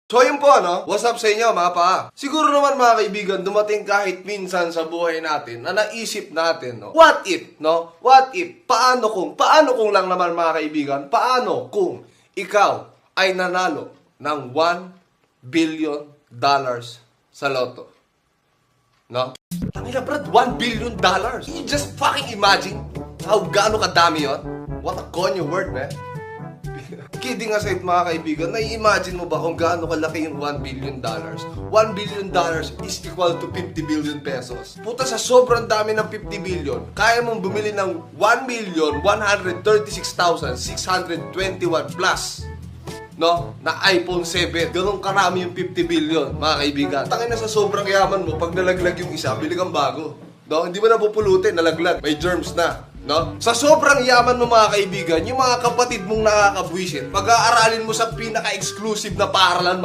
So yun po what's up sa inyo mga pa? Siguro naman mga kaibigan, dumating kahit minsan sa buhay natin na naisip natin, what if, What if, paano kung lang naman mga kaibigan, paano kung ikaw ay nanalo ng $1 billion sa loto? Tangina brad, $1 billion. You just fucking imagine how gaano kadami yun? What a conyo word, man. Kidding aside mga kaibigan, nai-imagine mo ba kung gaano kalaki yung $1 billion? $1 billion is equal to 50 billion pesos. Puta, sa sobrang dami ng 50 billion, kaya mong bumili ng 1,136,621 plus na iPhone 7. Ganun karami yung 50 billion, mga kaibigan. Tangina, sa sobrang yaman mo, pag nalaglag yung isa, bili kang bago. Hindi mo na pupulutin, nalaglag, may germs na. Sa sobrang yaman mo mga kaibigan, yung mga kapatid mong nakakabwisit, pag-aaralin mo sa pinaka-exclusive na paaralan,